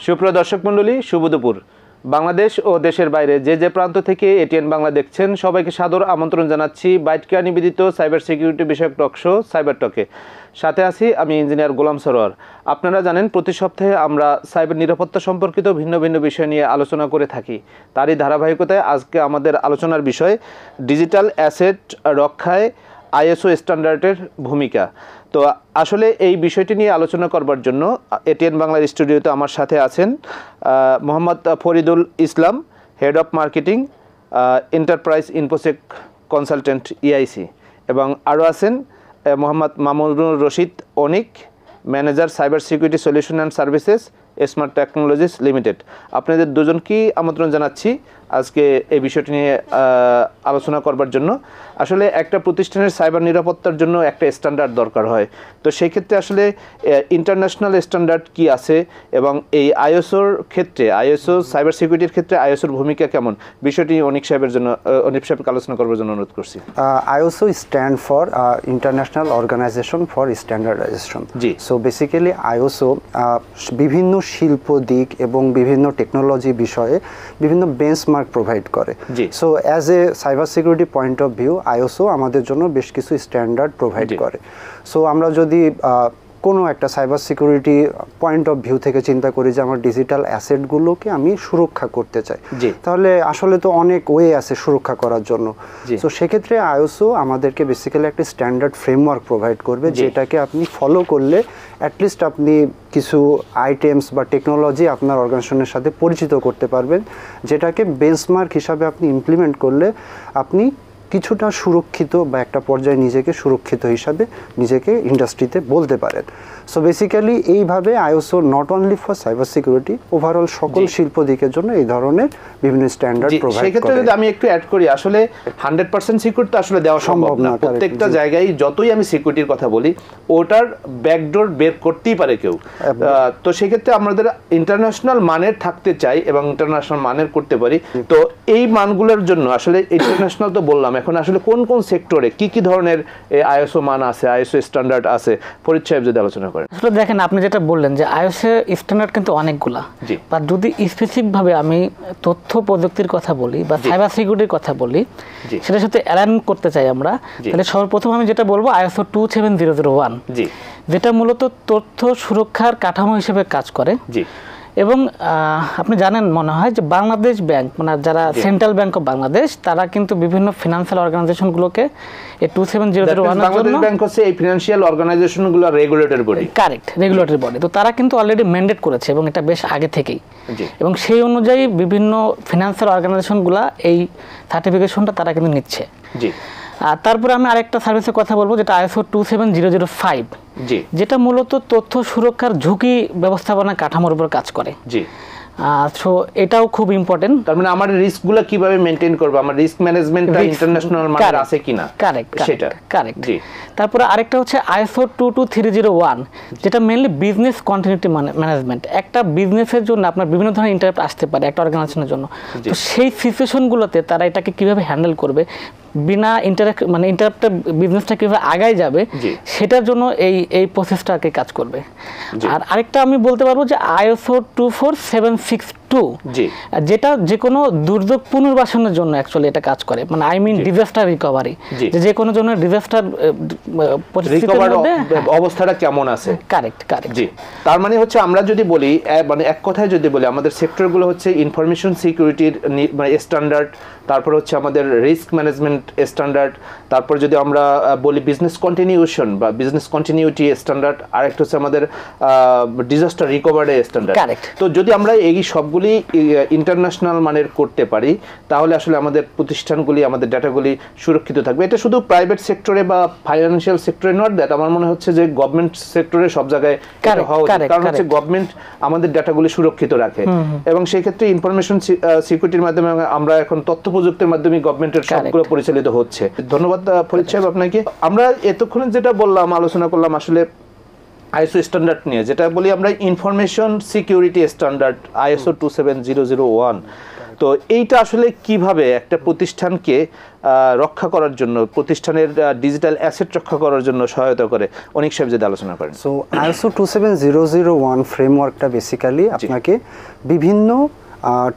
সুপ্রিয় দর্শক মণ্ডলী, শুভ দুপুর। বাংলাদেশ ও দেশের বাইরে যে যে প্রান্ত থেকে এটিএন বাংলা দেখছেন সবাইকে সাদর আমন্ত্রণ জানাচ্ছি বাইটকে নিবেদিত সাইবার সিকিউরিটি বিষয়ক টক শো সাইবার টকে। সাথে আছি আমি ইঞ্জিনিয়ার গোলাম সরোয়ার। আপনারা জানেন প্রতি সপ্তাহে আমরা সাইবার নিরাপত্তা সম্পর্কিত ভিন্ন ভিন্ন বিষয় নিয়ে আলোচনা করে থাকি। তারই ধারাবাহিকতায় আজকে আমাদের আলোচনার বিষয় ডিজিটাল অ্যাসেট রক্ষায় আইএসও স্ট্যান্ডার্ডের ভূমিকা। তো আসলে এই বিষয়টি নিয়ে আলোচনা করবার জন্য এটিএন বাংলার স্টুডিওতে আমার সাথে আছেন Mohammad Faridul Islam, head of marketing, enterprise infosec consultant EIC, এবং আরও আছেন Mohammad Mamunur Rashid Anik, manager cyber security solution and services smart technologies limited. আপনাদের দুজনকেই আমন্ত্রণ জানাচ্ছি আজকে এই বিষয়টি নিয়ে আলোচনা করবার জন্য। আসলে একটা প্রতিষ্ঠানের সাইবার নিরাপত্তার জন্য একটা স্ট্যান্ডার্ড দরকার হয়। তো সেই ক্ষেত্রে আসলে ইন্টারন্যাশনাল স্ট্যান্ডার্ড কি আছে এবং এই আইএসওর ক্ষেত্রে, আইএসও সাইবার সিকিউরিটির ক্ষেত্রে আইএসওর ভূমিকা কেমন, বিষয়টি অনিক সাহেবকে আলোচনা করবার জন্য অনুরোধ করছি। ISO stand for International Organization for Standardization. জি। সো বেসিক্যালি আইএসও বিভিন্ন শিল্প দিক এবং বিভিন্ন টেকনোলজি বিষয়ে বিভিন্ন বেঞ্চমার্ক প্রোভাইড করে। So as a cyber security point of view ISO আমাদের জন্য বেশ কিছু স্ট্যান্ডার্ড প্রোভাইড করে। সো আমরা যদি কোনো একটা cyber security point of view থেকে চিন্তা করি যে আমার ডিজিটাল অ্যাসেটগুলোকে আমি সুরক্ষা করতে চাই, তাহলে আসলে তো অনেক ওয়ে আছে সুরক্ষা করার জন্য। সো সেক্ষেত্রে আইএসও আমাদেরকে বেসিক্যালি একটা স্ট্যান্ডার্ড ফ্রেমওয়ার্ক প্রোভাইড করবে, যেটাকে আপনি ফলো করলে অ্যাটলিস্ট আপনি কিছু আইটেমস বা টেকনোলজি আপনার অর্গানাইজেশনের সাথে পরিচিত করতে পারবেন, যেটাকে বেঞ্চমার্ক হিসাবে আপনি ইমপ্লিমেন্ট করলে আপনি কিছুটা সুরক্ষিত বা একটা পর্যায়ে নিজেকে সুরক্ষিত হিসাবে নিজেকে ইন্ডাস্ট্রিতে বলতে পারেন। সো বেসিক্যালি এইভাবে ISO not only for cyber security, overall সকল শিল্প দিকের জন্য এই ধরনের বিভিন্ন স্ট্যান্ডার্ড প্রোভাইড করে। সেক্ষেত্রে যদি আমি একটু অ্যাড করি, আসলে 100% সিকিউর তো আসলে দেওয়া সম্ভব না। প্রত্যেকটা জায়গায় যতই আমি সিকিউরিটির কথা বলি, ওটার ব্যাকডোর বের করতেই পারে কেউ। তো সেক্ষেত্রে আমাদের ইন্টারন্যাশনাল মানের থাকতে চাই এবং ইন্টারন্যাশনাল মানের করতে পারি। তো এই মানগুলোর জন্য আসলে ইন্টারন্যাশনাল তো বললাম, এখন আসলে কোন কোন সেক্টরে কি কি ধরনের আইএসও মান আছে, আইএসও স্ট্যান্ডার্ড আছে, ফরিদ সাহেব যদি আলোচনা করেন। আসলে দেখেন, আপনি যেটা বললেন যে আইএসও স্ট্যান্ডার্ড কিন্তু অনেকগুলা, বা যদি স্পেসিফিকভাবে আমি তথ্য প্রযুক্তির কথা বলি বা সাইবার সিকিউরিটির কথা বলি, সেটার সাথে অ্যালাইন করতে চাই আমরা, তাহলে সর্বপ্রথম আমি যেটা বলবো আইএসও 27001, যেটা মূলত তথ্য সুরক্ষার কাঠামো হিসেবে কাজ করে। এবং আপনি জানেন মনে হয় যে বাংলাদেশ ব্যাংক, মানে যারা সেন্ট্রাল ব্যাংক অফ বাংলাদেশ, তারা কিন্তু বিভিন্ন ফিনান্সিয়াল অর্গানাইজেশনগুলোকে এই 27001 বাংলাদেশ ব্যাংক হচ্ছে এই ফিনান্সিয়াল অর্গানাইজেশনগুলো regulatory body. Correct, regulatory body. তো তারা কিন্তু অলরেডি ম্যান্ডেট করেছে এবং এটা বেশ আগে থেকেই, এবং সেই অনুযায়ী বিভিন্ন ফিনান্সিয়াল অর্গানাইজেশনগুলো এই সার্টিফিকেশনটা তারা কিন্তু নিচ্ছে। আর তারপরে আমি আরেকটা সার্ভিসের কথা বলবো, যেটা আইএসও 27005, যেটা মূলত তথ্য সুরক্ষার ঝুঁকি ব্যবস্থাপনা কাঠামোর উপর কাজ করে। সো এটাও খুব ইম্পর্টেন্ট। তার মানে আমার রিস্কগুলো কিভাবে মেইনটেইন করব, আমার রিস্ক ম্যানেজমেন্টটা ইন্টারন্যাশনাল মানের আছে কিনা, সেটা কারেক্ট। তারপরে আরেকটা হচ্ছে আইএসও 22301, যেটা মেইনলি বিজনেস কন্টিনিউটি ম্যানেজমেন্ট। একটা বিজনেসের জন্য আপনার বিভিন্ন ধরনের ইন্টারাপ্ট আসতে পারে একটা অর্গানাইজেশনের জন্য। তো সেই সিচুয়েশনগুলোতে তারা এটাকে কিভাবে হ্যান্ডেল করবে, বিনা ইন্টারাপ্টে বিজনেসটা কিভাবে আগায় যাবে, সেটার জন্য এই প্রসেসটাকে কাজ করবে। আর আরেকটা আমি বলতে পারবো যে আইএসও 24762, যেটা যে কোনো দুর্যোগ পুনর্বাসনের জন্য অ্যাকচুয়ালি এটা কাজ করে, মানে আই মিন ডিজাস্টার রিকভারি, যে কোনো জনের ডিজাস্টার পরিস্থিতির মধ্যে অবস্থাটা কেমন আছে। কারেক্ট। তার মানে হচ্ছে আমরা যদি বলি, মানে এক কথায় যদি বলি, আমাদের সেক্টরগুলো হচ্ছে ইনফরমেশন সিকিউরিটির স্ট্যান্ডার্ড, তারপর হচ্ছে আমাদের রিস্ক ম্যানেজমেন্ট স্ট্যান্ডার্ড, তারপর যদি আমরা বলি বিজনেস কন্টিনিউশন বা বিজনেস কন্টিনিউটি স্ট্যান্ডার্ড, আরেকটা হচ্ছে আমাদের ডিজাস্টার রিকভারি স্ট্যান্ডার্ড। তো যদি আমরা এই সবগুলি ইন্টারন্যাশনাল মানের করতে পারি, তাহলে আসলে আমাদের প্রতিষ্ঠানগুলি, আমাদের ডাটাগুলি সুরক্ষিত থাকবে। এটা শুধু প্রাইভেট সেক্টরে বা ফাইন্যান্সিয়াল সেক্টরে নট দ্যাট, আমার মনে হচ্ছে যে গভর্নমেন্ট সেক্টরে সব জায়গায় হওয়া উচিত, কারণ হচ্ছে গভর্নমেন্ট আমাদের ডাটাগুলি সুরক্ষিত রাখে। এবং সেই ক্ষেত্রে ইনফরমেশন সিকিউরিটির মাধ্যমে আমরা এখন তথ্য প্রযুক্তির মাধ্যমে গভর্নমেন্টের সবগুলো পরিচালিত হচ্ছে। ধন্যবাদ ফরিদ সাহেব আপনাকে। আমরা এতক্ষণে যেটা বললাম, আলোচনা করলাম আসলে আইএসও স্ট্যান্ডার্ড নিয়ে, যেটা বলি আমরা ইনফরমেশন সিকিউরিটি স্ট্যান্ডার্ড আইএসও 27001। তো এইটা আসলে কিভাবে একটা প্রতিষ্ঠানকে রক্ষা করার জন্য, প্রতিষ্ঠানের ডিজিটাল অ্যাসেট রক্ষা করার জন্য সহায়তা করে, অনেক সাহেব যদি আলোচনা করেন। সো ISO 27001 ফ্রেমওয়ার্কটা বেসিক্যালি আপনাকে বিভিন্ন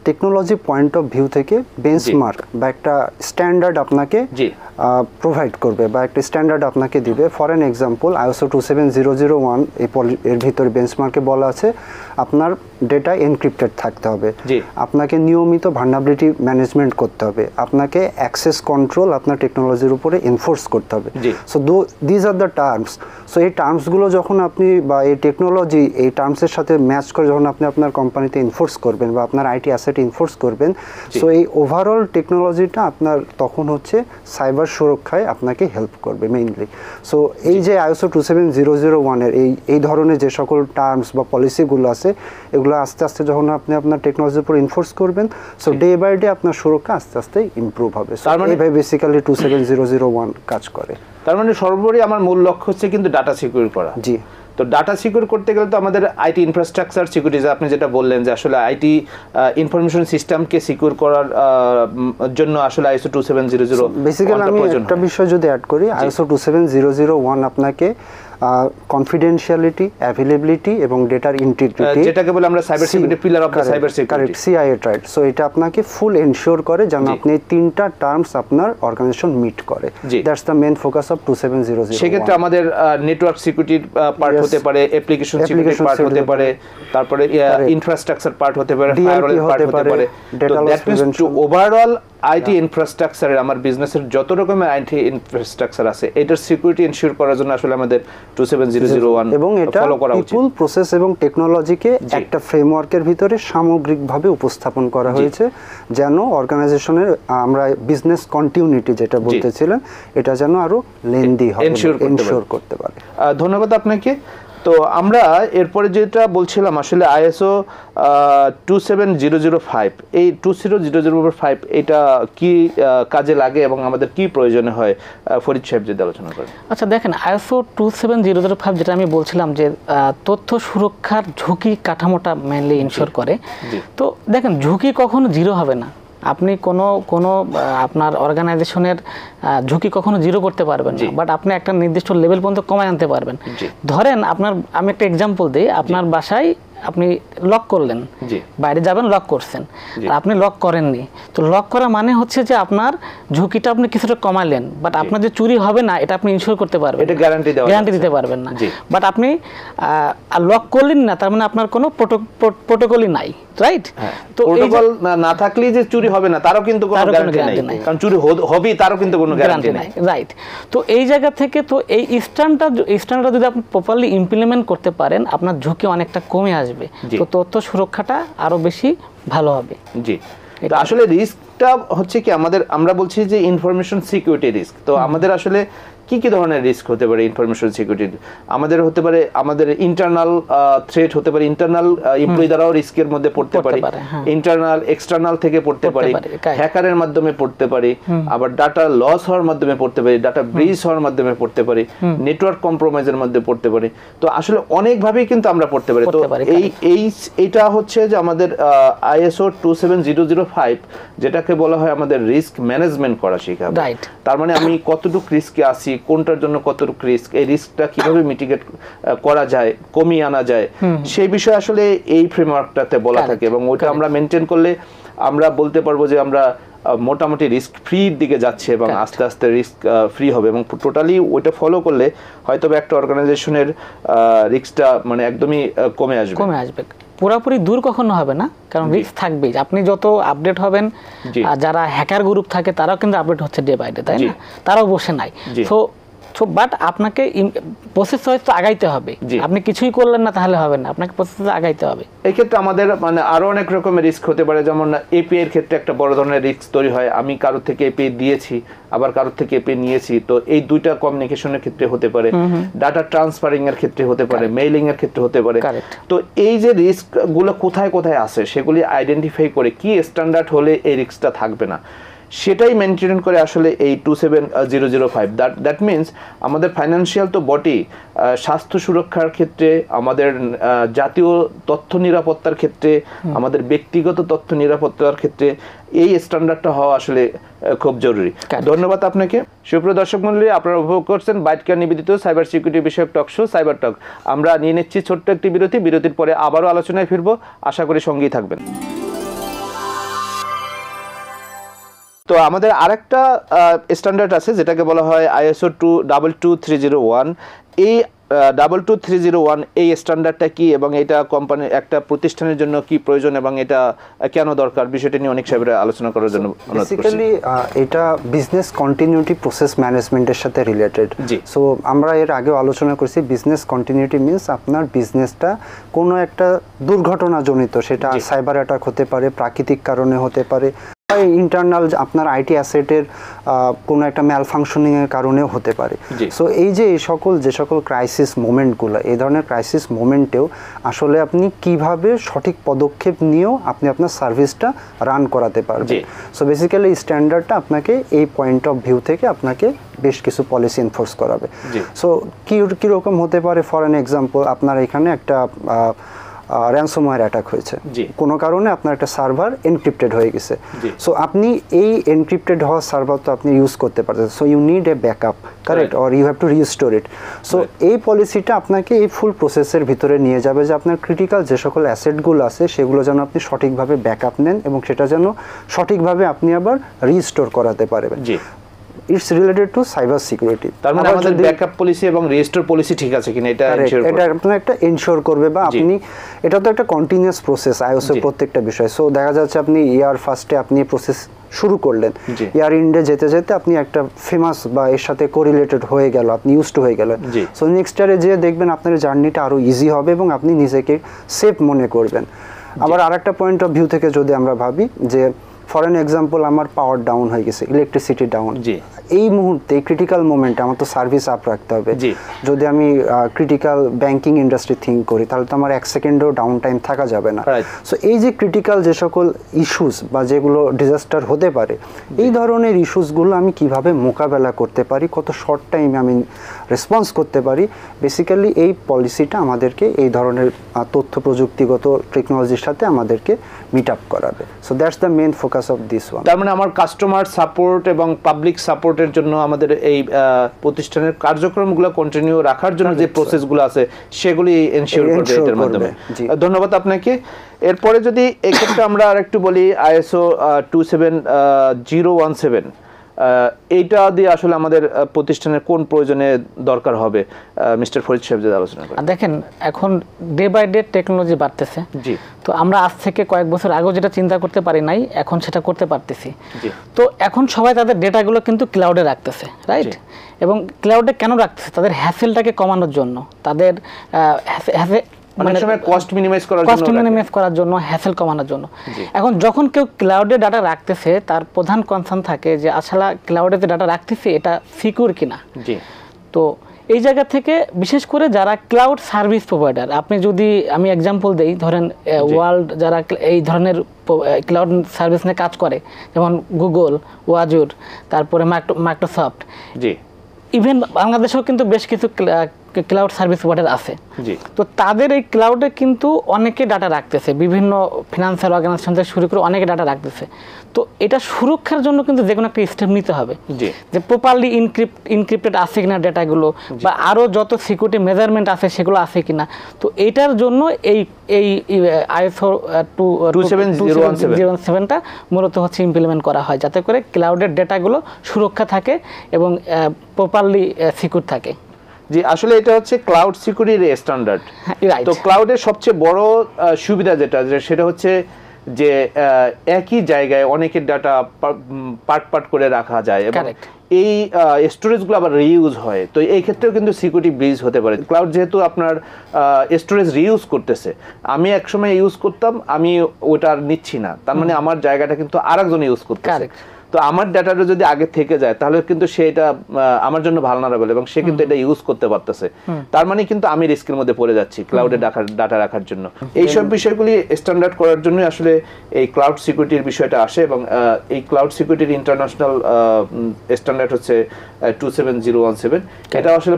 টেকনোলজি পয়েন্ট অফ ভিউ থেকে বেঞ্চমার্ক বা একটা স্ট্যান্ডার্ড আপনাকে প্রোভাইড করবে বা একটা স্ট্যান্ডার্ড আপনাকে দিবে। ফর অ্যান এক্সাম্পল ISO 27001 এর ভিতরে বেঞ্চমার্কে বলা আছে আপনার ডেটা এনক্রিপ্টেড থাকতে হবে, আপনাকে নিয়মিত ভালনারেবিলিটি ম্যানেজমেন্ট করতে হবে, আপনাকে অ্যাক্সেস কন্ট্রোল আপনার টেকনোলজির উপরে এনফোর্স করতে হবে। So these are the terms. So এই টার্মসগুলো যখন আপনি বা এই টেকনোলজি এই টার্মসের সাথে ম্যাচ করে যখন আপনি আপনার কোম্পানিতে এনফোর্স করবেন বা আপনার আইটি অ্যাসেট এনফোর্স করবেন, সো এই ওভারঅল টেকনোলজিটা আপনার তখন হচ্ছে সাইবার সুরক্ষায় আপনাকে হেল্প করবে মেইনলি। সো এই যে ISO 27001 এর এই ধরনের যে সকল টার্মস বা পলিসিগুলো আছে, এগুলো আস্তে আস্তে যখন আপনি আপনার টেকনোলজির উপর এনফোর্স করবেন, সো ডে বাই ডে আপনার সুরক্ষা আস্তে আস্তে ইমপ্রুভ হবে। তার মানে এইভাবে বেসিক্যালি 27001 কাজ করে। তার মানে সর্বোপরি আমার মূল লক্ষ্য হচ্ছে কিন্তু ডাটা সিকিউর করা। জি। তো ডাটা সিকিউর করতে গেলে তো আমাদের আইটি ইনফ্রাস্ট্রাকচার সিকিউরিটি, আপনি যেটা বললেন যে আসলে আইটি ইনফরমেশন সিস্টেমকে সিকিউর করার জন্য আসলে ISO 27001 বেসিক্যালি আমি একটা বিষয় যদি অ্যাড করি, ISO 27001 আপনাকে কনফিডেন্সিয়ালিটি, অ্যাভেলেবিলিটি এবং ডেটার ইন্টিগ্রিটি, যেটাকে বলে আমরা cyber security pillar of the cyber security, correct, CIA right. So এটা আপনাকে ফুল এনশিওর করে যেন আপনি তিনটা টার্মস আপনার অর্গানাইজেশন মিট করে। That's the main focus of 27001। সেক্ষেত্রে আমাদের নেটওয়ার্ক সিকিউরিটির পার্ট হতে পারে, অ্যাপ্লিকেশন সিকিউরিটির পার্ট হতে পারে, তারপরে ইনফ্রাস্ট্রাকচার পার্ট হতে পারে, ফায়ারওয়ালের পার্ট হতে পারে। তো that means to overall IT ইনফ্রাস্ট্রাকচারের, আমার বিজনেসের যত রকমের আইটি ইনফ্রাস্ট্রাকচার আছে, এটার সিকিউরিটি এনশিওর করার জন্য আসলে আমাদের 27001 এবং এটা পিপল, প্রসেস এবং টেকনোলজিকে একটা ফ্রেমওয়ার্কের ভিতরে সামগ্রিকভাবে উপস্থাপন করা হয়েছে যেন অর্গানাইজেশনের আমরা বিজনেস কন্টিনিউটি যেটা বলতেছিলেন, এটা যেন আরো লেন্দি হয়, এনশিওর করতে পারে। ধন্যবাদ আপনাকে। তো আমরা এরপরে যেটা বলছিলাম আসলে ISO 27005, এই 27005 এটা কি কাজে লাগে এবং আমাদের কি প্রয়োজনে হয়, ফরিদ সাহেব যদি আলোচনা করেন। আচ্ছা দেখেন, ISO 27005 যেটা আমি বলছিলাম যে তথ্য সুরক্ষার ঝুঁকি কাঠামোটা মেইনলি ইনশিওর করে। তো দেখেন, ঝুঁকি কখনো জিরো হবে না। আপনি কোনো আপনার অর্গানাইজেশনের ঝুঁকি কখনো জিরো করতে পারবেন না, বাট আপনি একটা নির্দিষ্ট লেভেল পর্যন্ত কমায় আনতে পারবেন। ধরেন আমি একটা এক্সাম্পল দিই, আপনার বাসায় আপনি লক করলেন, বাইরে যাবেন লক করছেন, আর আপনি লক করেননি। তো লক করা মানে হচ্ছে যে আপনার ঝুঁকিটা আপনি কিছুটা কমালেন, বাট আপনার যে চুরি হবে না এটা আপনি ইনশিওর করতে পারবেন, এটা গ্যারান্টি দিতে পারবেন না। বাট আপনি লক করলেন না, তার মানে আপনার কোনো প্রোটোকলই নাই, রাইট? তো প্রোটোকল না থাকলে যে চুরি হবে না তারও কিন্তু কোনো গ্যারান্টি নাই, কারণ চুরি হবে তারও কিন্তু কোনো গ্যারান্টি নাই, রাইট? তো এই জায়গা থেকে তো এই স্ট্যান্ডার্ডটা যদি আপনি প্রপারলি ইমপ্লিমেন্ট করতে পারেন, আপনার ঝুঁকি অনেকটা কমে আসবে, তো তথ্য সুরক্ষাটা আরো বেশি ভালো হবে। জি। তো আসলে রিস্কটা হচ্ছে কি, আমরা বলছি যে ইনফরমেশন সিকিউরিটি রিস্ক। তো আমাদের আসলে কি কি ধরনের রিস্ক হতে পারে ইনফরমেশন সিকিউরিটি? আমাদের হতে পারে আমাদের ইন্টারনাল থ্রেট হতে পারে, ইন্টারনাল এমপ্লয়ি দ্বারাও রিস্কের মধ্যে পড়তে পারি, ইন্টারনাল এক্সটার্নাল থেকে পড়তে পারি, হ্যাকারের মাধ্যমে পড়তে পারি, আবার ডাটা লস হওয়ার মাধ্যমে পড়তে পারি, ডাটা ব্রিচ হওয়ার মাধ্যমে পড়তে পারি, নেটওয়ার্ক কম্প্রোমাইজের মধ্যে পড়তে পারি। তো আসলে অনেকভাবেই কিন্তু আমরা পড়তে পারি। তো এইটা হচ্ছে যে আমাদের ISO 27005 যেটাকে বলা হয় আমাদের রিস্ক ম্যানেজমেন্ট করা শেখাবে। তার মানে আমি কতটুকু রিস্কে আছি, কোনটার জন্য কতটুকু রিস্ক, এই রিস্কটা কিভাবে মিটিগেট করা যায়, কমিয়ে আনা যায়, সেই বিষয়ে আসলে এই ফ্রেমওয়ার্কটাতে বলা থাকে। এবং ওইটা আমরা মেনটেন করলে আমরা বলতে পারবো যে আমরা মোটামুটি রিস্ক ফ্রির দিকে যাচ্ছে এবং আস্তে আস্তে রিস্ক ফ্রি হবে। এবং টোটালি ওইটা ফলো করলে হয়তো একটা অর্গানাইজেশনের রিস্কটা মানে একদমই কমে আসবে। পুরোপুরি দূর কখনো হবে না, কারণ রিস্ক থাকবেই। আপনি যত আপডেট হবেন, যারা হ্যাকার গ্রুপ থাকে তারাও কিন্তু আপডেট হচ্ছে ডে বাই ডে, তাই না? তারাও বসে নাই। বাট আপনাকে প্রসেস হয়তো আগাইতে হবে। আপনি কিছুই করলেন না তাহলে হবে না, আপনাকে প্রসেস আগাইতে হবে। এই ক্ষেত্রে আমাদের মানে আরো অনেক রকমের রিস্ক হতে পারে, যেমন এপিআই এর ক্ষেত্রে একটা বড় ধরনের রিস্ক তৈরি হয়। আমি কারোর থেকে এপিআই দিয়েছি, আবার কারোর থেকে এপিআই নিয়েছি, তো এই দুইটা কমিউনিকেশনের ক্ষেত্রে হতে পারে, ডাটা ট্রান্সফারিং এর ক্ষেত্রে হতে পারে, মেইলিং এর ক্ষেত্রে হতে পারে। তো এই যে রিস্ক গুলো কোথায় কোথায় আছে সেগুলি আইডেন্টিফাই করে কি স্ট্যান্ডার্ড হলে এই রিস্কটা থাকবে না, সেটাই মেনটেন করে আসলে এই 27005। দ্যাট মিনস আমাদের ফাইন্যান্সিয়াল তো বডি, স্বাস্থ্য সুরক্ষার ক্ষেত্রে, আমাদের জাতীয় তথ্য নিরাপত্তার ক্ষেত্রে, আমাদের ব্যক্তিগত তথ্য নিরাপত্তার ক্ষেত্রে এই স্ট্যান্ডার্ডটা হওয়া আসলে খুব জরুরি। ধন্যবাদ আপনাকে। সুপ্রিয় দর্শক মণ্ডলী, আপনারা উপভোগ করছেন বাইট কেয়ার নিবেদিত সাইবার সিকিউরিটি বিষয়ক টক শো সাইবার টক। আমরা নিয়ে নিচ্ছি ছোট্ট একটি বিরতি। বিরতির পরে আবারও আলোচনায় ফিরবো, আশা করি সঙ্গেই থাকবেন। তো আমাদের আরেকটা স্ট্যান্ডার্ড আছে যেটাকে বলা হয় ISO 22301। এই 22301 এই স্ট্যান্ডার্ডটা কি এবং এটা কোম্পানি একটা প্রতিষ্ঠানের জন্য কি প্রয়োজন এবং এটা কেন দরকার, বিষয়টা নিয়ে অনেক সাহেবরা আলোচনা করার জন্য অনুরোধ করছি। বেসিক্যালি এটা বিজনেস কন্টিনিউটি প্রসেস ম্যানেজমেন্টের সাথে রিলেটেড। সো আমরা এর আগেও আলোচনা করেছি, বিজনেস কন্টিনিউটি মিন্স আপনার বিজনেসটা কোনো একটা দুর্ঘটনাজনিত, সেটা সাইবার অ্যাটাক হতে পারে, প্রাকৃতিক কারণে হতে পারে, ইন্টারনাল আপনার আইটি অ্যাসেটের কোনো একটা ম্যাল ফাংশনিংয়ের কারণেও হতে পারে। সো এই যে যে সকল ক্রাইসিস মোমেন্টগুলো, এই ধরনের ক্রাইসিস মোমেন্টেও আসলে আপনি কিভাবে সঠিক পদক্ষেপ নিয়েও আপনি আপনার সার্ভিসটা রান করাতে পারবেন। সো বেসিক্যালি স্ট্যান্ডার্ডটা আপনাকে এই পয়েন্ট অফ ভিউ থেকে আপনাকে বেশ কিছু পলিসি এনফোর্স করাবে। সো কীরকম হতে পারে, ফর অ্যান এক্সাম্পল, আপনার এখানে একটা র্যানসমওয়্যার অ্যাটাক হয়েছে, কোনো কারণে আপনার একটা সার্ভার এনক্রিপ্টেড হয়ে গেছে। সো আপনি এই এনক্রিপ্টেড হওয়া সার্ভার তো আপনি ইউজ করতে পারছেন, so you need a backup, correct, or you have to restore it. সো এই পলিসিটা আপনাকে এই ফুল প্রসেসের ভিতরে নিয়ে যাবে যে আপনার ক্রিটিক্যাল যে সকল অ্যাসেটগুলো আছে সেগুলো যেন আপনি সঠিকভাবে ব্যাকআপ নেন এবং সেটা যেন সঠিকভাবে আপনি আবার রিস্টোর করাতে পারবেন। It's related to cyber security. তার মানে আমাদের ব্যাকআপ পলিসি এবং রেজিস্টার পলিসি ঠিক আছে কিনা এটা আপনার একটা এনশিওর করবে, বা আপনি এটা তো একটা কন্টিনিউয়াস প্রসেস আইওএস এর প্রত্যেকটা বিষয়। সো দেখা যাচ্ছে আপনি ইয়ার ফার্স্টে আপনি প্রসেস শুরু করলেন, ইয়ার ইন্ডে যেতে যেতে আপনি একটা ফেমাস বা এর সাথে কোরিলেটেড হয়ে গেল, আপনি ইউজ টু হয়ে গেলেন। সো নেক্সট ইয়ারে যে দেখবেন আপনার জার্নিটা আরো ইজি হবে এবং আপনি নিজেকে সেফ মনে করবেন। আবার আরেকটা পয়েন্ট অফ ভিউ থেকে যদি আমরা ভাবি যে ফর অ্যান এক্সাম্পল আমার পাওয়ার ডাউন হয়ে গেছে, ইলেকট্রিসিটি ডাউন, এই মুহূর্তে ক্রিটিক্যাল মোমেন্টে আমার তো সার্ভিস আপ রাখতে হবে। যদি আমি ক্রিটিক্যাল ব্যাংকিং ইন্ডাস্ট্রি থিঙ্ক করি তাহলে তো আমার 1 সেকেন্ডও ডাউন টাইম থাকা যাবে না। সো এই যে ক্রিটিক্যাল যে সকল ইস্যুস বা যেগুলো ডিজাস্টার হতে পারে, এই ধরনের ইস্যুসগুলো আমি কিভাবে মোকাবেলা করতে পারি, কত শর্ট টাইমে আমি রেসপন্স করতে পারি, বেসিক্যালি এই পলিসিটা আমাদেরকে এই ধরনের তথ্য প্রযুক্তিগত টেকনোলজির সাথে আমাদেরকে মিট আপ করাবে। So that's the main focus of this one. তার মানে আমার কাস্টমার সাপোর্ট এবং পাবলিক সাপোর্টের জন্য আমাদের এই প্রতিষ্ঠানের কার্যক্রমগুলো কন্টিনিউ রাখার জন্য যে প্রসেসগুলো আছে সেগুলি এনশিওর করবে এর মাধ্যমে। ধন্যবাদ আপনাকে। এরপরে যদি এক্ষেত্রে আমরা আরেকটু বলি ISO 27017, এইটা দিয়ে আসলে আমাদের প্রতিষ্ঠানের কোন প্রয়োজনে দরকার হবে মিস্টার ফরিদ সাহেব যদি আলোচনা করেন। দেখেন, এখন ডে বাই ডে টেকনোলজি বাড়তেছে। তো আমরা আজ থেকে কয়েক বছর আগেও যেটা চিন্তা করতে পারি নাই, এখন সেটা করতে পারতেছি। তো এখন সবাই তাদের ডেটাগুলো কিন্তু ক্লাউডে রাখতেছে, রাইট? এবং ক্লাউডে কেন রাখতেছে? তাদের হ্যাসেলটাকে কমানোর জন্য, তাদের মানে কস্ট মিনিমাইজ করার জন্য, হ্যাসেল কমানোর জন্য। এখন যখন কেউ ক্লাউডে ডাটা রাখতেছে তার প্রধান কনসার্ন থাকে যে আসলে ক্লাউডে যে ডাটা রাখতেছে এটা সিকিউর কিনা। তো এই জায়গা থেকে বিশেষ করে যারা ক্লাউড সার্ভিস প্রোভাইডার, আপনি যদি আমি এক্সাম্পল দেই, ধরেন ওয়ার্ল্ড যারা এই ধরনের ক্লাউড সার্ভিস নিয়ে কাজ করে, যেমন গুগল, ওয়াজুর, তারপরে মাইক্রোসফট, ইভেন বাংলাদেশেও কিন্তু বেশ কিছু ক্লাউড সার্ভিস প্রোভাইডার আছে। তো তাদের এই ক্লাউডে কিন্তু অনেকে ডাটা রাখতেছে, বিভিন্ন ফিনান্সিয়াল অর্গানাইজেশন থেকে শুরু করে অনেকে ডাটা রাখতেছে। তো এটা সুরক্ষার জন্য কিন্তু যে কোনো একটা স্টেপ নিতে হবে, যে প্রপারলি ইনক্রিপ্টেড আছে কিনা ডেটাগুলো, বা আরও যত সিকিউরিটি মেজারমেন্ট আছে সেগুলো আছে কিনা। তো এটার জন্য এই ISO 27017টা মূলত হচ্ছে ইমপ্লিমেন্ট করা হয়, যাতে করে ক্লাউডের ডেটাগুলো সুরক্ষা থাকে এবং প্রপারলি সিকিউর থাকে। জি, আসলে এটা হচ্ছে ক্লাউড সিকিউরিটির স্ট্যান্ডার্ড। তো ক্লাউডের সবচেয়ে বড় সুবিধা যেটা, সেটা হচ্ছে যে একই জায়গায় অনেকের ডাটা পার্ট করে রাখা যায় এবং এই স্টোরেজগুলো আবার রিইউজ হয়। তো এই ক্ষেত্রেও কিন্তু সিকিউরিটি ব্রিজ হতে পারে। ক্লাউড যেহেতু আপনার স্টোরেজ রিইউজ করতেছে, আমি একসময় ইউজ করতাম, আমি ওটা আর নিচ্ছি না, তার মানে আমার জায়গাটা কিন্তু আরেকজন ইউজ করতেছে। তো আমার ডাটাটা যদি আগে থেকে যায় তাহলে কিন্তু সেটা আমার জন্য ভালনারেবল এবং সে কিন্তু এটা ইউজ করতে পারতেছে, তার মানে কিন্তু আমি রিস্কের মধ্যে পড়ে যাচ্ছি ক্লাউডে ডাটা রাখার জন্য। এইসব বিষয়গুলি স্ট্যান্ডার্ড করার জন্য আসলে এই ক্লাউড সিকিউরিটির বিষয়টা আসে এবং এই ক্লাউড সিকিউরিটির ইন্টারন্যাশনাল স্ট্যান্ডার্ড হচ্ছে 27017। এটা আসলে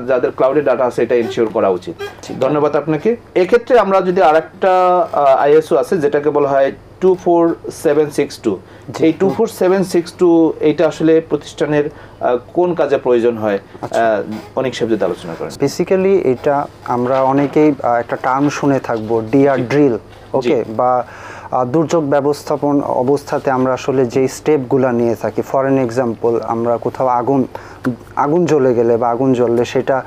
যাদের ক্লাউডে ডাটা আছে এটা এনশিওর করা উচিত। ধন্যবাদ আপনাকে। এক্ষেত্রে আমরা যদি আরেকটা আইএসও আছে যেটাকে বলা হয় 24762, এই 24762 এইটা আসলে প্রতিষ্ঠানের কোন কাজে প্রয়োজন হয় অনেক সাহেব যদি আলোচনা করেন। বেসিক্যালি এটা আমরা অনেকেই একটা টার্ম শুনে থাকবো ডিআর ড্রিল, ওকে, বা দুর্যোগ ব্যবস্থাপন অবস্থাতে আমরা আসলে যেই স্টেপগুলো নিয়ে থাকি। ফর এন এক্সাম্পল, আমরা কোথাও আগুন জ্বলে গেলে বা আগুন জ্বললে সেটা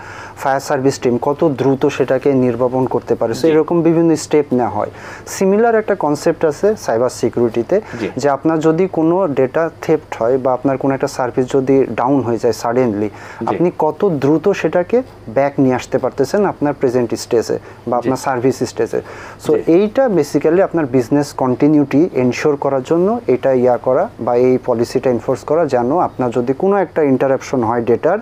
ফায়ার সার্ভিস টিম কত দ্রুত সেটাকে নির্বাপন করতে পারে, সো এরকম বিভিন্ন স্টেপ নেওয়া হয়। সিমিলার একটা কনসেপ্ট আছে সাইবার সিকিউরিটিতে, যে আপনার যদি কোনো ডেটা থেফট হয় বা আপনার কোনো একটা সার্ভিস যদি ডাউন হয়ে যায় সাডেনলি, আপনি কত দ্রুত সেটাকে ব্যাক নিয়ে আসতে পারতেছেন আপনার প্রেজেন্ট স্টেজে বা আপনার সার্ভিস স্টেজে। সো এইটা বেসিক্যালি আপনার বিজনেস কন্টিনিউটি এনশিওর করার জন্য এটা করা বা এই পলিসিটা এনফোর্স করা, যেন আপনার যদি কোনো একটা ইন্টারাপশন হয় ডেটার,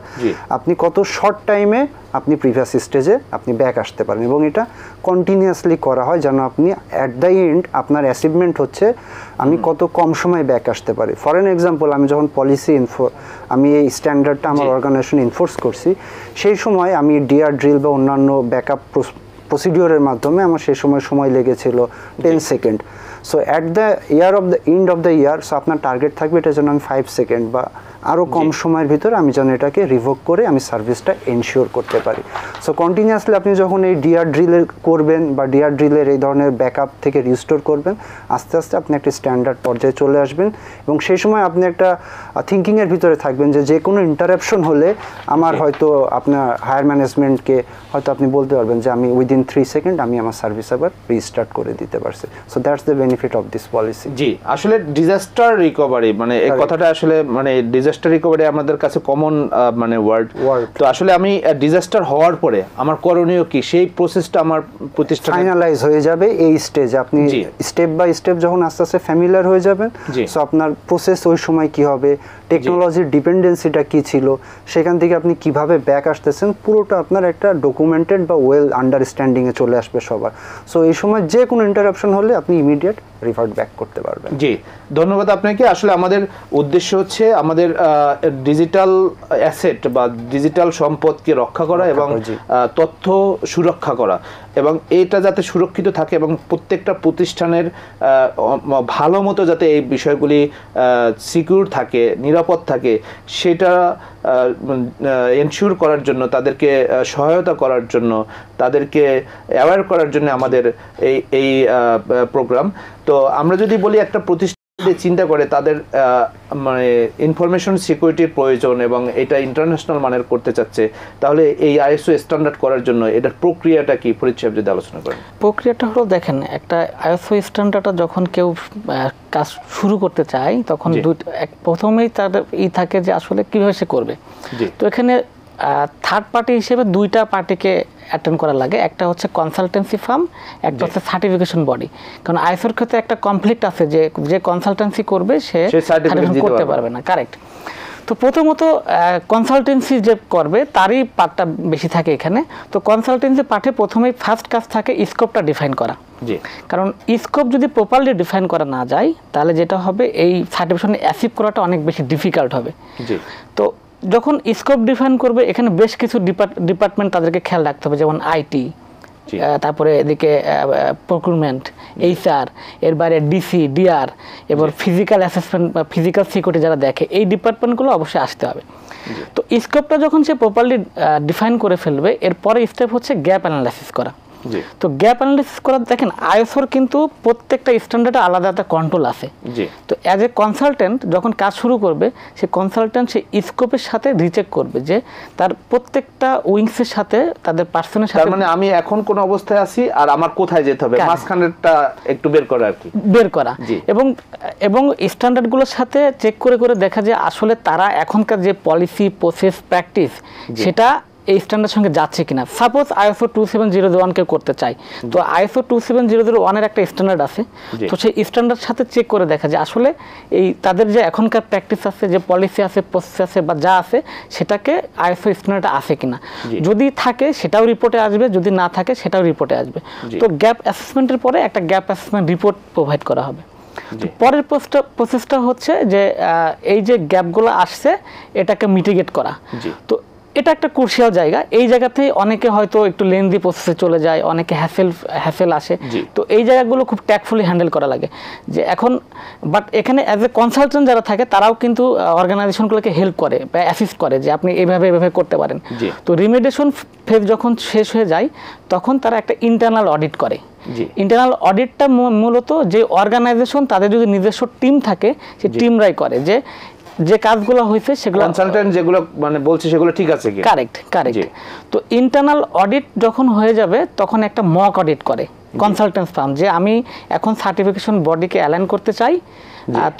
আপনি কত শর্ট টাইমে আপনি প্রিভিয়াস স্টেজে আপনি ব্যাক আসতে পারেন। এবং এটা কন্টিনিউয়াসলি করা হয় যেন আপনি অ্যাট দ্য এন্ড আপনার অ্যাচিভমেন্ট হচ্ছে আমি কত কম সময় ব্যাক আসতে পারি। ফর এন এক্সাম্পল, আমি যখন আমি এই স্ট্যান্ডার্ডটা আমার অর্গানাইজেশন এনফোর্স করছি, সেই সময় আমি ডিআর ড্রিল বা অন্যান্য ব্যাকআপ প্রসিডিওরের মাধ্যমে আমার সেই সময় লেগেছিল 10 second. So at the end of the year, so আপনার টার্গেট থাকবে এটা যেন আমি 5 সেকেন্ড বা আরও কম সময়ের ভিতরে আমি যেন এটাকে রিভোক করে আমি সার্ভিসটা এনশিওর করতে পারি। সো কন্টিনিউয়াসলি আপনি যখন এই ডিআর ড্রিলের করবেন বা ডিআর ড্রিলের এই ধরনের ব্যাকআপ থেকে রিস্টোর করবেন, আস্তে আস্তে আপনি একটা স্ট্যান্ডার্ড পর্যায়ে চলে আসবেন এবং সেই সময় আপনি একটা থিঙ্কিংয়ের ভিতরে থাকবেন যে কোনো ইন্টারাপশন হলে আমার হয়তো আপনার হায়ার ম্যানেজমেন্টকে হয়তো আপনি বলতে পারবেন যে আমি উইদিন 3 সেকেন্ড আমি আমার সার্ভিস আবার রিস্টার্ট করে দিতে পারছি। So that's the benefit of this policy. জি, আসলে ডিজাস্টার রিকভারি মানে এই কথাটা আসলে মানে ডিজাস্টার রিকভারি আমাদের কাছে কমন মানে ওয়ার্ড। তো আসলে আমি ডিজাস্টার হওয়ার পরে আমার করণীয় কি, সেই প্রসেসটা আমার প্রতিষ্ঠান ফাইনালাইজ হয়ে যাবে এই স্টেজে। আপনি স্টেপ বাই স্টেপ যখন আস্তে আস্তে ফ্যামিলিয়ার হয়ে যাবেন, সো আপনার প্রসেস ওই সময় কি হবে, টেকনোলজির ডিপেন্ডেন্সিটা কি ছিল, সেখান থেকে আপনি কিভাবে ব্যাক আসতেছেন, পুরোটা আপনার একটা ডকুমেন্টেড বা ওয়েল আন্ডারস্ট্যান্ডিংয়ে চলে আসবে সবার। সো এই সময় যে কোনো ইন্টারাপশন হলে আপনি ইমিডিয়েট রিভার্ট ব্যাক করতে পারবেন। জি, ধন্যবাদ আপনাকে। আসলে আমাদের উদ্দেশ্য হচ্ছে আমাদের ডিজিটাল অ্যাসেট বা ডিজিটাল সম্পদকে রক্ষা করা এবং তথ্য সুরক্ষা করা, এবং এটা যাতে সুরক্ষিত থাকে এবং প্রত্যেকটা প্রতিষ্ঠানের ভালো মতো যাতে এই বিষয়গুলি সিকিউর থাকে, নিরাপদ থাকে, সেটা এনশিওর করার জন্য, তাদেরকে সহায়তা করার জন্য, তাদেরকে অ্যাওয়্যার করার জন্য আমাদের এই প্রোগ্রাম। তো আমরা যদি বলি একটা প্রতিষ্ঠান চিন্তা করে তাদের মানে ইনফরমেশন সিকিউরিটির প্রয়োজন এবং এটা ইন্টারন্যাশনাল মানের করতে চাচ্ছে, তাহলে এই আইএসও স্ট্যান্ডার্ড করার জন্য এটার প্রক্রিয়াটা কি, ফরিদ সাহেব যদি আলোচনা করেন। প্রক্রিয়াটা হলো, দেখেন, একটা আইএসও স্ট্যান্ডার্ডটা যখন কেউ কাজ শুরু করতে চায় তখন প্রথমেই তাদের থাকে যে আসলে কিভাবে সে করবে। তো এখানে থার্ড পার্টি হিসেবে দুইটা পার্টিকে অ্যাটেন্ড করা লাগে, একটা হচ্ছে কনসালটেন্সি ফার্ম, একটা হচ্ছে সার্টিফিকেশন বডি। কারণ আইএসওর ক্ষেত্রে একটা কনফ্লিক্ট আছে যে কনসালটেন্সি করবে সে সার্টিফিকেশন করতে পারবে না, কারেক্ট। তো প্রথমত কনসালটেন্সি যে করবে তারই পার্টটা বেশি থাকে এখানে। তো কনসালটেন্সি পার্টে প্রথমেই ফার্স্ট কাজ থাকে স্কোপটা ডিফাইন করা। কারণ স্কোপ যদি প্রপারলি ডিফাইন করা না যায় তাহলে যেটা হবে, এই সার্টিফিকেশন অ্যাচিভ করাটা অনেক বেশি ডিফিকাল্ট হবে। তো যখন স্কোপ ডিফাইন করবে এখানে বেশ কিছু ডিপার্টমেন্ট তাদেরকে খেয়াল রাখতে হবে, যেমন আইটি, তারপরে এদিকে প্রকিউরমেন্ট, এইচআর, এর বাইরে ডিসি, ডিআর, এবার ফিজিক্যাল অ্যাসেসমেন্ট বা ফিজিক্যাল সিকিউরিটি যারা দেখে, এই ডিপার্টমেন্টগুলো অবশ্যই আসতে হবে। তো স্কোপটা যখন সে প্রপারলি ডিফাইন করে ফেলবে, এরপরে স্টেপ হচ্ছে গ্যাপ অ্যানালাইসিস করা। তো গ্যাপ অ্যানালিসিস করা, দেখেন আইএসওর কিন্তু প্রত্যেকটা স্ট্যান্ডার্ডে আলাদা একটা কন্ট্রোল আছে। তো অ্যাজ এ কনসালটেন্ট যখন কাজ শুরু করবে, সে কনসালটেন্ট সে স্কোপের সাথে রিচেক করবে যে তার প্রত্যেকটা উইংসের সাথে, তাদের পার্সনের সাথে, মানে আমি এখন কোন অবস্থায় আছি আর আমার কোথায় যেতে হবে, মাঝখানেরটা একটু বের করা আর কি, বের করা। এবং স্ট্যান্ডার্ডগুলোর সাথে চেক করে দেখা যায় আসলে তারা এখনকার যে পলিসি, প্রসেস, প্র্যাকটিস সেটা এই স্ট্যান্ডার্ড সঙ্গে যাচ্ছে কিনা। সাপোজ ISO 27001 কেউ করতে চায়, তো ISO 27001 এর একটা স্ট্যান্ডার্ড আছে, তো সেই স্ট্যান্ডার্ড সাথে চেক করে দেখা যে আসলে এই তাদের যে এখনকার প্র্যাকটিস আছে, যে পলিসি আছে, প্রসেস আছে বা যা আছে সেটাকে ISO স্ট্যান্ডার্ড আছে কিনা। যদি থাকে সেটাও রিপোর্টে আসবে, যদি না থাকে সেটাও রিপোর্টে আসবে। তো গ্যাপ অ্যাসেসমেন্টের পরে একটা গ্যাপ অ্যাসেসমেন্ট রিপোর্ট প্রোভাইড করা হবে। পরের প্রসেসটা হচ্ছে যে এই যে গ্যাপগুলো আসছে এটাকে মিটিগেট করা। তো এটা একটা ক্রুশিয়াল জায়গা, এই জায়গাতেই অনেকে হয়তো একটু লেন্দি প্রসেসে চলে যায়, অনেকে হ্যাসেল আসে, তো এই জায়গাগুলো খুব ট্যাক্টফুলি হ্যান্ডেল করা লাগে। যে এখন বাট এখানে অ্যাজ এ কনসালটেন্ট যারা থাকে তারাও কিন্তু অর্গানাইজেশনগুলোকে হেল্প করে বা অ্যাসিস্ট করে যে আপনি এইভাবে করতে পারেন। তো রিমেডিয়েশন ফেজ যখন শেষ হয়ে যায় তখন তারা একটা ইন্টারনাল অডিট করে। ইন্টারনাল অডিটটা মূলত যে অর্গানাইজেশন তাদের যদি নিজস্ব টিম থাকে সেই টিমরাই করে, যে কাজগুলো হয়েছে সেগুলো কনসালটেন্ট যেগুলো মানে বলছে সেগুলো ঠিক আছে কি। কারেক্ট। তো ইন্টারনাল অডিট যখন হয়ে যাবে তখন একটা মক অডিট করে কনসালটেন্ট ফার্ম, যে আমি এখন সার্টিফিকেশন বডিকে অ্যালাইন করতে চাই।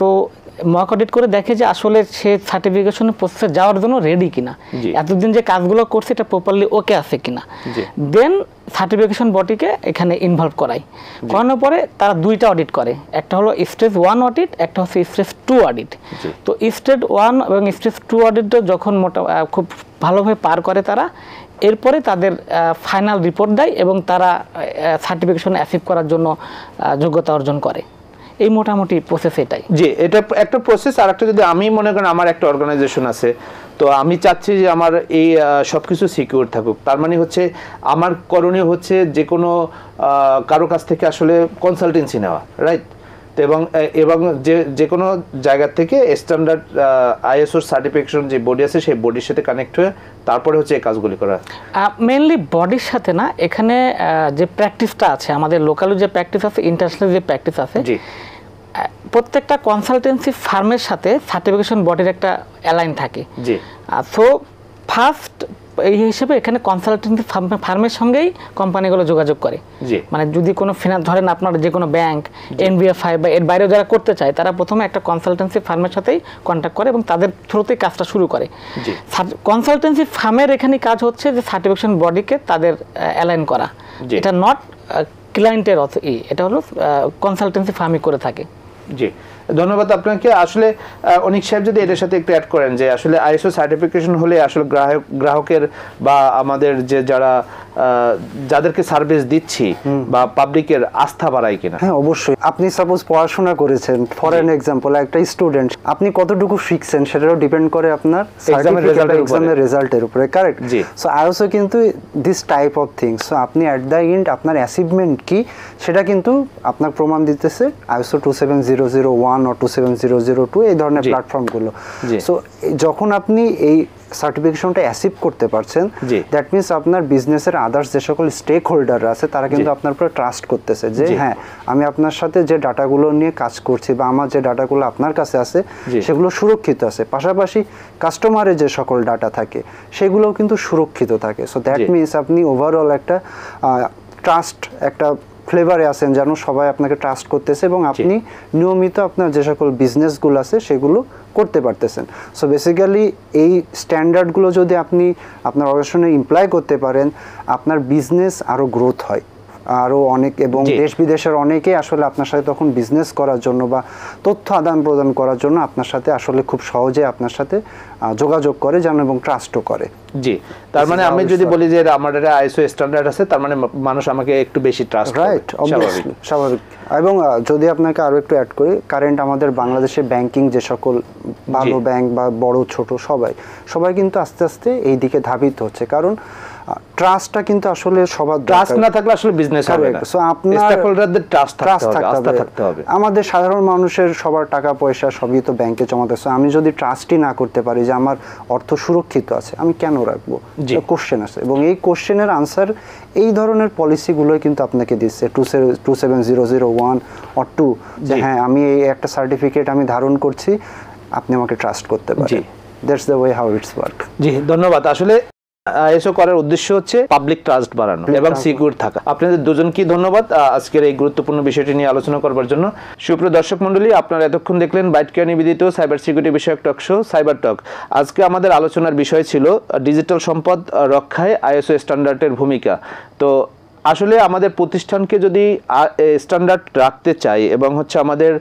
তো মক অডিট করে দেখে যে আসলে সে সার্টিফিকেশন প্রসেসে যাওয়ার জন্য রেডি কিনা, এতদিন যে কাজগুলো করছে এটা প্রপারলি ওকে আছে কিনা। দেন সার্টিফিকেশন বডিকে এখানে ইনভলভ করানোর পরে তারা দুইটা অডিট করে, একটা হলো স্টেজ 1 অডিট, একটা হচ্ছে স্টেজ 2 অডিট। তো স্টেজ 1 এবং স্টেজ 2 অডিটটা যখন খুব ভালোভাবে পার করে তারা, এরপরে তাদের ফাইনাল রিপোর্ট দেয় এবং তারা সার্টিফিকেশন অ্যাচিভ করার জন্য যোগ্যতা অর্জন করে। এই মোটামুটি প্রসেস এটাই। জি, এটা একটা প্রসেস। আর একটা যদি আমি মনে করেন আমার একটা অর্গানাইজেশন আছে, তো আমি চাচ্ছি যে আমার এই সব কিছু সিকিউর থাকুক, তার মানে হচ্ছে আমার করণীয় হচ্ছে যে কোনো কারো কাছ থেকে আসলে কনসালটেন্সি নেওয়া, রাইট? তো এবং যে কোনো জায়গা থেকে স্ট্যান্ডার্ড ISO সার্টিফিকেশন যে বডি আছে সেই বডির সাথে কানেক্ট হয়ে তারপরে হচ্ছে এই কাজগুলি করা। মেইনলি বডির সাথে না, এখানে যে প্র্যাকটিসটা আছে আমাদের লোকালি, যে প্র্যাকটিস আছে, ইন্টারন্যাশনাল যে প্র্যাকটিস আছে, প্রত্যেকটা কনসালটেন্সি ফার্মের সাথে সার্টিফিকেশন বডির একটা অ্যালাইন থাকে। সো ফার্স্ট এই হিসেবে এখানে কনসালটেন্সি ফার্মের সঙ্গেই কোম্পানিগুলো যোগাযোগ করে। মানে যদি কোনো ফিনান্স ধরেন আপনার যে কোনো ব্যাংক, NBFI বা এর বাইরেও যারা করতে চায় তারা প্রথমে একটা কনসালটেন্সি ফার্মের সাথেই কন্ট্যাক্ট করে এবং তাদের থ্রুতেই কাজটা শুরু করে। কনসালটেন্সি ফার্মের এখানে কাজ হচ্ছে যে সার্টিফিকেশন বডিকে তাদের অ্যালাইন করা, এটা নট ক্লায়েন্টের এটা হলো কনসালটেন্সি ফার্মই করে থাকে। জি, ধন্যবাদ আপনাকে। আসলে অনিক সাহেব যদি এটার সাথে একটু অ্যাড করেন যে আসলে ISO সার্টিফিকেশন হলে আসলে গ্রাহকের বা আমাদের যে যাদেরকে সার্ভিস দিচ্ছি বা পাবলিকের আস্থা বাড়ায় কিনা। হ্যাঁ, অবশ্যই। আপনি সাপোজ পড়াশোনা করেছেন, ফর এন এক্সাম্পল একটা স্টুডেন্ট, আপনি কতটুকু শিখছেন সেটাও ডিপেন্ড করে আপনার এক্সামের রেজাল্টের উপরে, কারেক্ট? সো ISO কিন্তু this type of things, so আপনি অ্যাট দ্য এন্ড আপনার অ্যাচিভমেন্ট কি সেটা কিন্তু আপনার প্রমাণ দিতেছে ISO 27001 or 27002 এই ধরনের প্ল্যাটফর্মগুলো। সো যখন আপনি এই সার্টিফিকেশনটা অ্যাচিভ করতে পারছেন, দ্যাট মিনস আপনার বিজনেসের আদার্স যে সকল স্টেক হোল্ডাররা আছে তারা কিন্তু আপনার উপরে ট্রাস্ট করতেছে যে হ্যাঁ, আমি আপনার সাথে যে ডাটাগুলো নিয়ে কাজ করছি বা আমার যে ডাটাগুলো আপনার কাছে আছে সেগুলো সুরক্ষিত আছে, পাশাপাশি কাস্টমারের যে সকল ডাটা থাকে সেগুলোও কিন্তু সুরক্ষিত থাকে। সো দ্যাট মিনস আপনি ওভারঅল একটা ট্রাস্ট, একটা ফ্লেভারে আছেন যেন সবাই আপনাকে ট্রাস্ট করতেছে এবং আপনি নিয়মিত আপনার যে সকল বিজনেসগুলো আছে সেগুলো করতে পারতেছেন। সো বেসিক্যালি এই স্ট্যান্ডার্ডগুলো যদি আপনি আপনার অর্গানাইজেশনে ইমপ্লয় করতে পারেন, আপনার বিজনেস আরও গ্রোথ হয় আরও অনেক, এবং দেশ বিদেশের অনেকে আসলে আপনার সাথে তখন বিজনেস করার জন্য বা তথ্য আদান প্রদান করার জন্য আপনার সাথে আসলে খুব সহজে আপনার সাথে যোগাযোগ করে যেন এবং ট্রাস্টও করে। জি, তার মানে আমি যদি বলি যে আমার একটা ISO স্ট্যান্ডার্ড আছে, তার মানে মানুষ আমাকে একটু বেশি ট্রাস্ট করে, রাইট? স্বাভাবিক। এবং যদি আপনাকে আরও একটু অ্যাড করি, কারেন্ট আমাদের বাংলাদেশে ব্যাংকিং যে সকল ভালো ব্যাংক বা বড় ছোট সবাই কিন্তু আস্তে আস্তে এই দিকে ধাবিত হচ্ছে, কারণ ট্রাস্টটা কিন্তু আসলে সবার ট্রাস্ট না থাকলে আসলে বিজনেস হবে না। সো আপনার স্টেকহোল্ডারদের ট্রাস্ট থাকতে হবে। আমাদের সাধারণ মানুষের সবার টাকা পয়সা সবই তো ব্যাংকে জমাতে, সো আমি যদি ট্রাস্টই না করতে পারি যে আমার অর্থ সুরক্ষিত আছে, আমি কেন রাখবো? কোশ্চেন আছে, এবং এই কোশ্চেনের আনসার এই ধরনের পলিসিগুলোই কিন্তু আপনাকে দিচ্ছে 27001 or 2, যে হ্যাঁ আমি এই একটা সার্টিফিকেট আমি ধারণ করছি, আপনি আমাকে ট্রাস্ট করতে পারেন। That's the way how it's work. জি, ধন্যবাদ। আসলে আইএসও করার উদ্দেশ্য হচ্ছে পাবলিক ট্রাস্ট বাড়ানো এবং সিকিউর থাকা। আপনাদের দুজনকে ধন্যবাদ আজকের এই গুরুত্বপূর্ণ বিষয়টি নিয়ে আলোচনা করবার জন্য। সুপ্রিয় দর্শক মণ্ডলী, আপনারা এতক্ষণ দেখলেন বাইট কেয়ার নিবেদিত সাইবার সিকিউরিটি বিষয়ক টক শো সাইবার টক। আজকে আমাদের আলোচনার বিষয় ছিল ডিজিটাল সম্পদ রক্ষায় আইএসও স্ট্যান্ডার্ডের ভূমিকা। তো আসলে আমাদের প্রতিষ্ঠানকে যদি স্ট্যান্ডার্ড রাখতে চাই এবং হচ্ছে আমাদের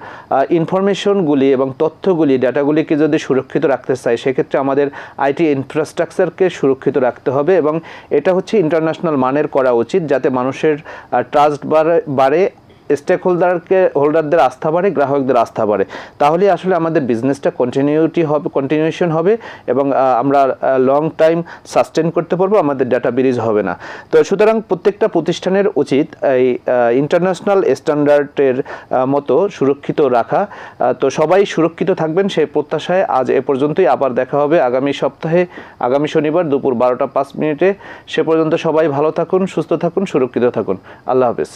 ইনফরমেশনগুলি এবং তথ্যগুলি ডাটাগুলিকে যদি সুরক্ষিত রাখতে চাই, সেক্ষেত্রে আমাদের আইটি ইনফ্রাস্ট্রাকচারকে সুরক্ষিত রাখতে হবে এবং এটা হচ্ছে ইন্টারন্যাশনাল মানের করা উচিত, যাতে মানুষের ট্রাস্ট বাড়ে, হোল্ডারদের আস্থা বাড়ে, গ্রাহকদের আস্থা বাড়ে। তাহলে আসলে আমাদের বিজনেসটা কন্টিনিউশন হবে এবং আমরা লং টাইম সাস্টেন করতে পারবো, আমাদের ডাটা ব্রিজ হবে না। তো সুতরাং প্রত্যেকটা প্রতিষ্ঠানের উচিত এই ইন্টারন্যাশনাল স্ট্যান্ডার্ডের মতো সুরক্ষিত রাখা। তো সবাই সুরক্ষিত থাকবেন সেই প্রত্যাশায় আজ এ পর্যন্তই। আবার দেখা হবে আগামী সপ্তাহে, আগামী শনিবার দুপুর 12টা 5 মিনিটে। সে পর্যন্ত সবাই ভালো থাকুন, সুস্থ থাকুন, সুরক্ষিত থাকুন। আল্লাহ হাফেজ।